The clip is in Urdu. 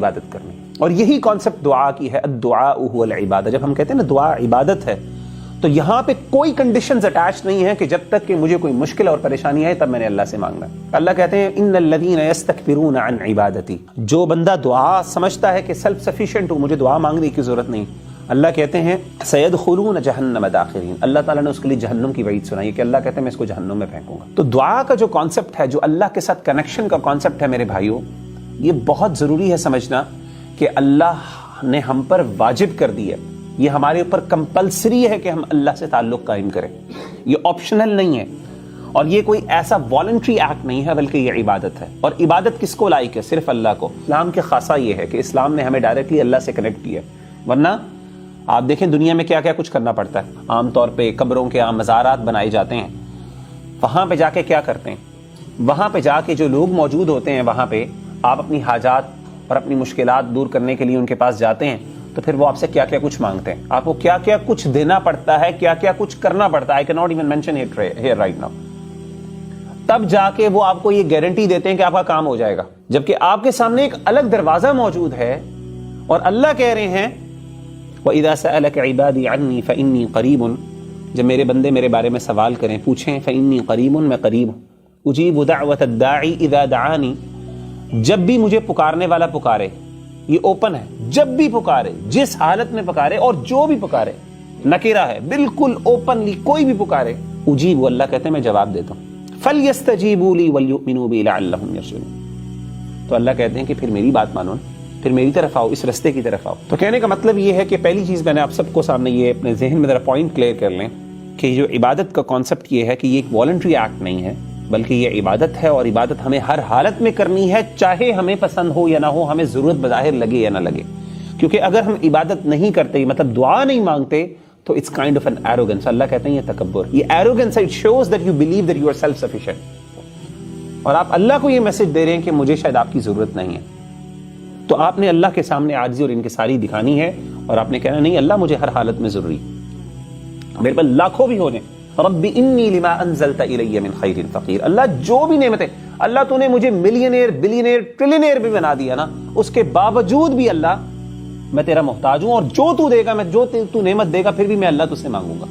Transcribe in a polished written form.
عبادت کرنی. اور یہی کانسیپٹ دعا کی ہے, الدعاء هو العبادہ. جب ہم کہتے ہیں نا دعا عبادت ہے, تو یہاں پہ کوئی کنڈیشنز اٹیچ نہیں ہے کہ جب تک کہ مجھے کوئی مشکل اور پریشانی آئے تب میں نے اللہ سے مانگنا. اللہ کہتے ہیں ان الذین یستکبرون عن عبادتی, جو بندہ دعا سمجھتا ہے کہ سیلف سفیشینٹ ہوں, مجھے دعا مانگنے کی ضرورت نہیں, اللہ کہتے ہیں سیدخلون جہنم داخرین. اللہ تعالیٰ نے اس کے لیے جہنم کی وعید سنائی کہ اللہ کہتے ہیں میں اس کو جہنم میں پھینکوں گا. تو دعا کا جو کانسیپٹ ہے, جو اللہ کے ساتھ کنیکشن کا کانسیپٹ ہے میرے بھائیوں, یہ بہت ضروری ہے سمجھنا کہ اللہ نے ہم پر واجب کر دی ہے, یہ ہمارے اوپر کمپلسری ہے کہ ہم اللہ سے تعلق قائم کریں. یہ آپشنل نہیں ہے, اور یہ کوئی ایسا والنٹری ایکٹ نہیں ہے, بلکہ یہ عبادت ہے. اور عبادت کس کو لائق ہے؟ صرف اللہ کو. اسلام کے خاصہ یہ ہے کہ اسلام نے ہمیں ڈائریکٹلی اللہ سے کنیکٹ کیا, ورنہ آپ دیکھیں دنیا میں کیا کیا کچھ کرنا پڑتا ہے. عام طور پہ قبروں کے مزارات بنائے جاتے ہیں, وہاں پہ جا کے کیا کرتے ہیں, وہاں پہ جا کے جو لوگ موجود ہوتے ہیں وہاں پہ آپ اپنی حاجات اور اپنی مشکلات دور کرنے کے لیے ان کے پاس جاتے ہیں, تو پھر وہ آپ سے کیا کیا کچھ مانگتے ہیں, آپ کو کیا کیا کچھ دینا پڑتا ہے, کیا کیا کچھ کرنا پڑتا ہے. I cannot even mention it here right now. تب جا کے وہ آپ کو یہ گارنٹی دیتے ہیں کہ آپ کا کام ہو جائے گا, جبکہ آپ کے سامنے ایک الگ دروازہ موجود ہے. اور اللہ کہہ رہے ہیں وَإِذَا سَأَلَكَ عِبَادِي عَنِّي فَإِنِّي قَرِيبٌ, جب میرے بندے میرے بارے میں سوال کریں, پوچھیں, فَإِنِّي قَرِيبٌ, میں قریب ہوں, أُجِيبُ دَعْوَةَ الدَّاعِ إِذَا دَعَانِي, جب بھی مجھے پکارنے والا پکارے. یہ اوپن ہے, جب بھی پکارے, جس حالت میں پکارے اور جو بھی پکارے, نکرہ ہے بالکل اوپنلی, کوئی بھی پکارے, اجیب, اللہ کہتے ہیں میں جواب دیتا ہوں. فَلْيَسْتَجِيبُوا لِي وَلْيُؤْمِنُوا بِي لَعَلَّهُمْ يَرْشُدُونَ, تو اللہ کہتے ہیں کہ پھر میری بات مانو, پھر میری طرف آؤ, اس رستے کی طرف آؤ. تو کہنے کا مطلب یہ ہے کہ پہلی چیز میں نے آپ سب کو سامنے یہ اپنے ذہن میں ذرا پوائنٹ کلیئر کر لیں کہ جو عبادت کا کانسیپٹ یہ ہے کہ یہ ایک والنٹری ایکٹ نہیں ہے, بلکہ یہ عبادت ہے. اور عبادت ہمیں ہر حالت میں کرنی ہے, چاہے ہمیں پسند ہو یا نہ ہو, ہمیں ضرورت بظاہر لگے یا نہ لگے. کیونکہ اگر ہم عبادت نہیں کرتے, مطلب دعا نہیں مانگتے, تو it's kind of an arrogance. اللہ کہتے ہیں یہ تکبر, یہ ایروگنس ہے. It shows that you believe that you are self sufficient, اور آپ اللہ کو یہ میسج دے رہے ہیں کہ مجھے شاید آپ کی ضرورت نہیں ہے. تو آپ نے اللہ کے سامنے عاجزی اور انکساری دکھانی ہے, اور آپ نے کہنا نہیں اللہ مجھے ہر حالت میں ضروری, میرے پاس لاکھوں بھی ہو جائیں, رب انی لما انزلت الی من خیر فقیر. اللہ جو بھی نعمتیں, اللہ تو نے مجھے ملینئر بلینئر ٹریلینئر بھی بنا دیا نا, اس کے باوجود بھی اللہ میں تیرا محتاج ہوں, اور جو تو دے گا, میں جو تو نعمت دے گا, پھر بھی میں اللہ تجھ سے مانگوں گا.